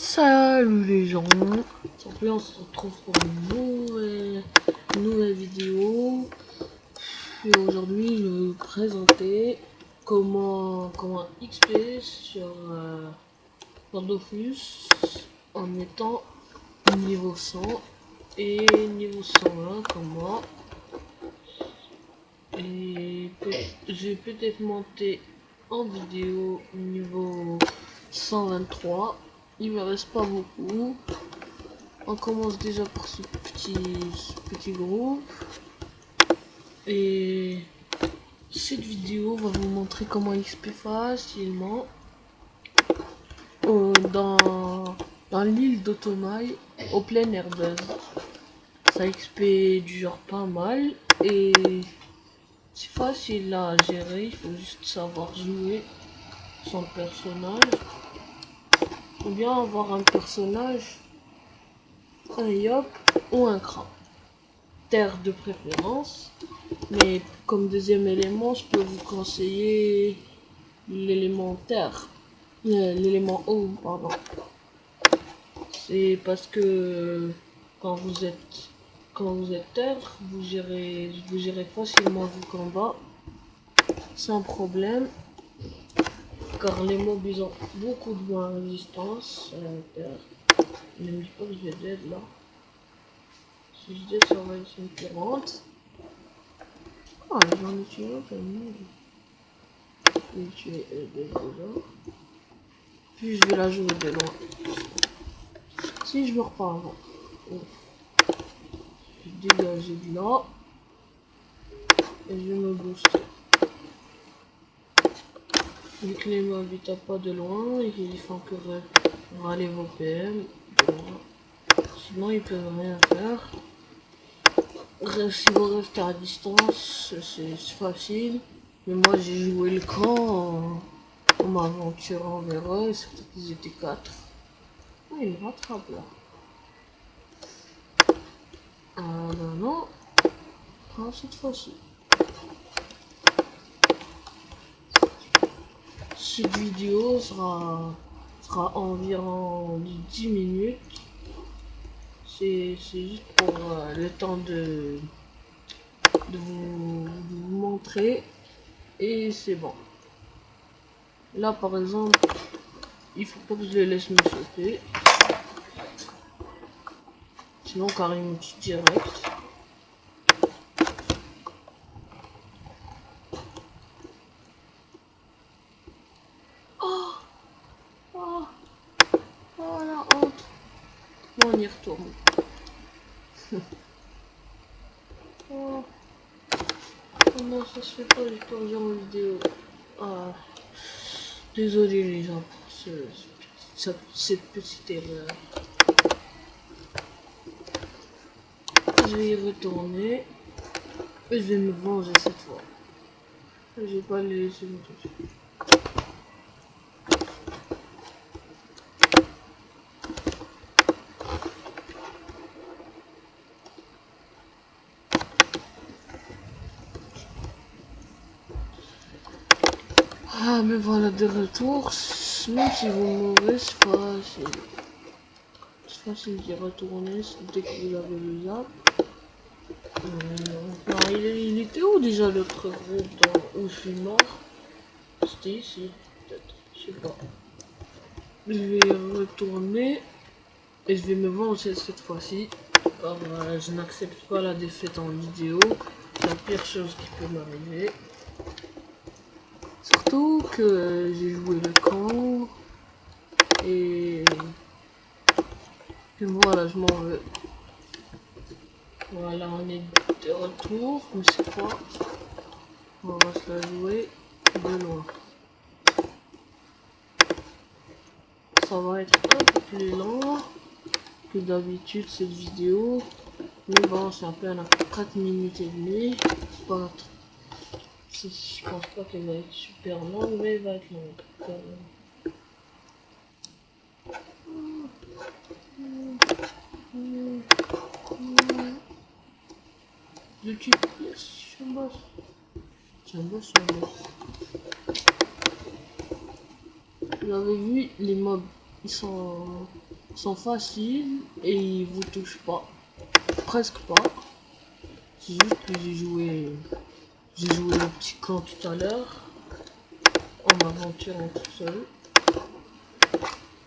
Salut les gens, on se retrouve pour une nouvelle vidéo. Et aujourd'hui je vais vous présenter comment XP sur Dofus en étant niveau 100 et niveau 101 comme moi. Et j'ai peut-être monté en vidéo niveau 123. Il me reste pas beaucoup. On commence déjà par ce petit groupe. Et cette vidéo va vous montrer comment XP facilement dans l'île d'Otomaï au plein Airbus. Ça XP dure pas mal et c'est facile à gérer, il faut juste savoir jouer son personnage. Ou bien avoir un personnage, un Yop ou un Kra. Terre de préférence. Mais comme deuxième élément, je peux vous conseiller l'élément terre. L'élément eau, pardon. C'est parce que quand vous êtes terre, vous gérez facilement vos combats sans problème. Car les mobs ils ont beaucoup de moins résistance à la terre. Ne me dis pas que je vais dead là. Si je dead, ça va être une pirante. Ah, j'en ai tué un quand même. Je vais tuer déjà. Puis je vais la jouer de loin. Si je meurs pas avant. Je vais dégager de là. Et je vais me booster. Vu que les mobs ils tapent pas de loin et qu'ils font que râler vos PM. Sinon ils peuvent rien faire. Si vous restez à distance, c'est facile. Mais moi j'ai joué le camp en m'aventurant vers eux, surtout qu'ils étaient 4. Ah, il me rattrape là. Ah non. Ah, cette fois-ci. Cette vidéo sera environ 10 minutes. C'est juste pour le temps de vous montrer. Et c'est bon. Là par exemple, il faut pas que je les laisse me choper. Sinon Karim me tue direct. Oh la honte. Bon, on y retourne. Oh non, ça se fait pas, j'ai perdu en vidéo. Ah, désolé les gens pour cette petite erreur. Je vais y retourner et je vais me venger cette fois. Je vais pas les laisser me toucher. Ah mais voilà, de retour, même si vous mourrez, c'est facile. C'est facile d'y retourner dès que vous avez le zap. Non, il était où déjà l'autre groupe où je suis mort? C'était ici, peut-être, je sais pas. Je vais y retourner et je vais me venger cette fois-ci. Car je n'accepte pas la défaite en vidéo. C'est la pire chose qui peut m'arriver. Surtout que j'ai joué le camp et voilà, je m'en veux. Voilà, on est de retour, mais cette fois, on va se la jouer de loin. Ça va être un peu plus lent que d'habitude cette vidéo, mais bon, c'est à peine à 4 minutes et demie. Je pense pas qu'elle va être super longue, mais elle va être longue quand même. Je tue. Yes, je suis un boss. Je suis un boss. Vous avez vu, les mobs, ils sont sont faciles et ils vous touchent pas. Presque pas. C'est juste que j'ai joué au petit camp tout à l'heure. En m'aventurant tout seul.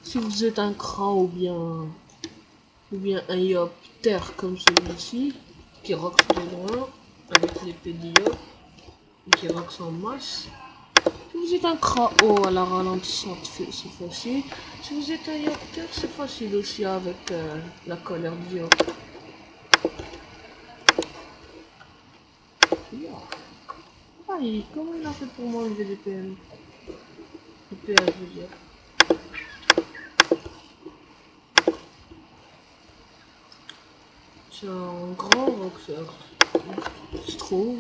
Si vous êtes un cran ou bien un yop terre comme celui-ci, qui rock de loin, avec l'épée de yop, qui rock en masse. Si vous êtes un Krao à la ralentissante, c'est facile. Si vous êtes un Yopter, c'est facile aussi avec la colère du Yop. Ah, comment il a fait pour m'enlever les PM? Les PA, je veux dire. C'est un grand boxeur, je trouve.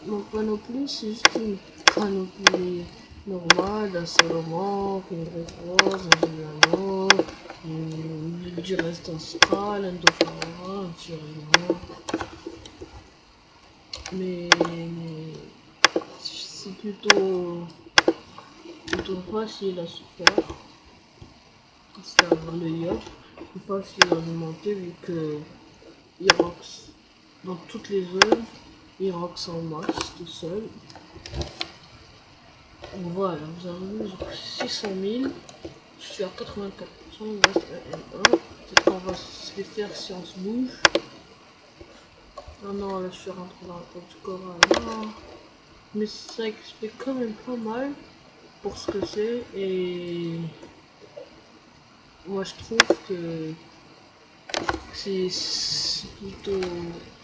Mon panoplie, c'est juste une panoplie normale, d'un Solomon, une rose, un Giuliano, du reste astral, un Dofara, un Tyrion. Mais c'est plutôt facile à se faire. C'est le yop, c'est facile à alimenter vu que il rox dans toutes les zones, il rox en masse tout seul. Voilà, vous avez vu, j'ai pris 600 000, je suis à 84%, il me reste un N1. Peut-être qu'on va se les faire si on se bouge. Ah non, là je suis rentré dans la porte du Coran. Mais ça explique quand même pas mal pour ce que c'est et moi je trouve que c'est plutôt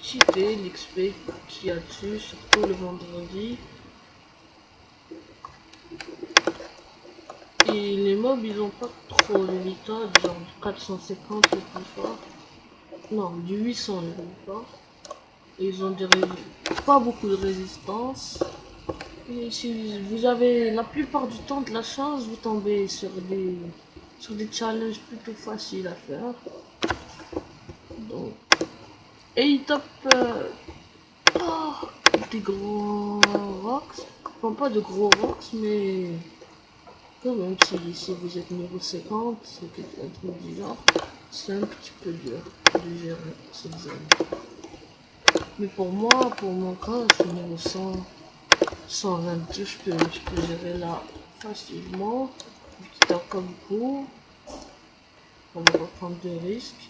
cheaté l'XP qu'il y a dessus, surtout le vendredi. Et les mobs ils ont pas trop de méthode, genre du 450 le plus fort. Non, du 800 le plus fort. Et ils ont pas beaucoup de résistance. Et si vous avez la plupart du temps de la chance, vous tombez sur des challenges plutôt faciles à faire. Donc, et ils tapent des gros rocks. Enfin, pas de gros rocks, mais quand même, si vous êtes niveau 50, c'est un truc du genre, c'est un petit peu dur de gérer cette zone. Mais pour moi, pour mon cas, je suis niveau 100, 122, je peux gérer là facilement. Je tape pas beaucoup. On va pas prendre de risques.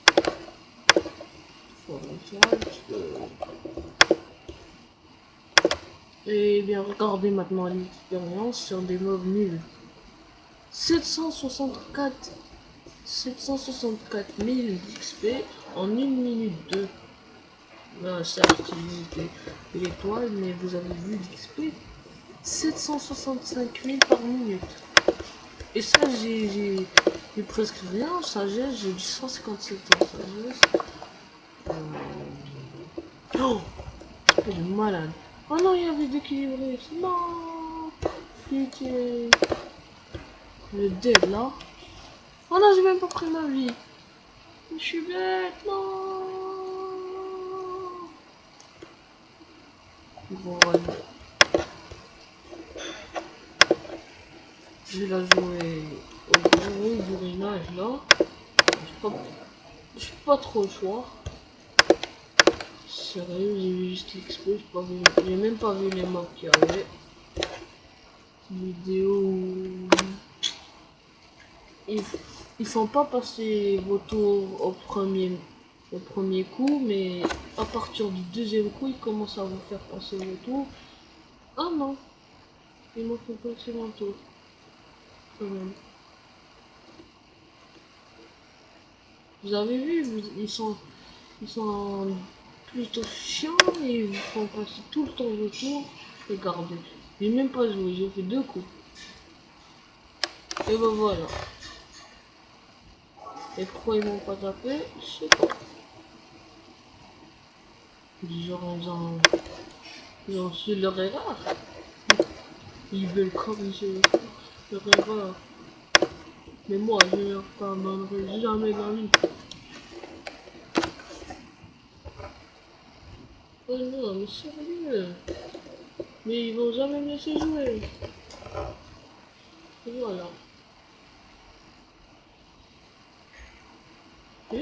Et bien, regardez maintenant l'expérience sur des mobs nuls. 764 000 d'XP en 1 minute 2. Là, certes, il l'étoile, mais vous avez vu l'XP 765 000 par minute. Et ça, j'ai presque rien en sagesse, j'ai du 157 en sagesse. Oh, c'est malade. Oh non, il y avait d'équilibré. Non, pitié. Le dead là. Oh non, j'ai même pas pris ma vie. Je suis bête, non. Voilà. Je vais la jouer au gros bourrinage là. J'ai pas trop le choix. Sérieux, j'ai vu juste l'XP, j'ai même pas vu les mobs qu'il y avait. Vidéo où ils font pas passer vos tours au premier coup, mais à partir du deuxième coup, ils commencent à vous faire passer vos tours. Ah non, ils m'ont fait passer mon tour. Quand même. Vous avez vu, ils sont plutôt chiants et ils vous font passer tout le temps vos tours. Regardez, j'ai même pas joué, j'ai fait 2 coups. Et ben voilà. Et pourquoi ils m'ont pas tapé? Je sais pas. Genre ils ont su leur erreur. Ils veulent corriger leur erreur. Mais moi je leur pardonnerai jamais dans la vie. Oh non, mais sérieux. Mais ils vont jamais me laisser jouer. Et voilà. Je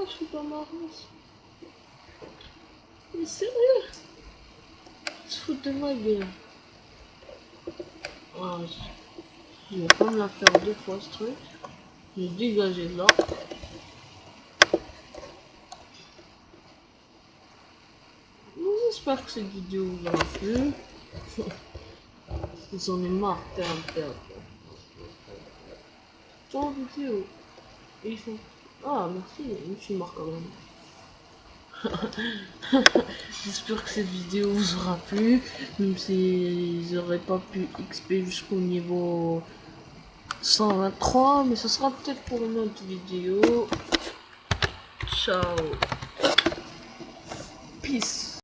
suis pas marrant. Mais sérieux? Ils se foutent de ma gueule. Ah, je vais pas me la faire deux fois ce truc. Je vais dégager de là. J'espère que cette vidéo vous aura plu. J'en ai marre, perdre. Ciao vidéo. Et ils font... Ah merci, je suis mort quand même. J'espère que cette vidéo vous aura plu. Même si j'aurais pas pu XP jusqu'au niveau 123. Mais ce sera peut-être pour une autre vidéo. Ciao. Peace.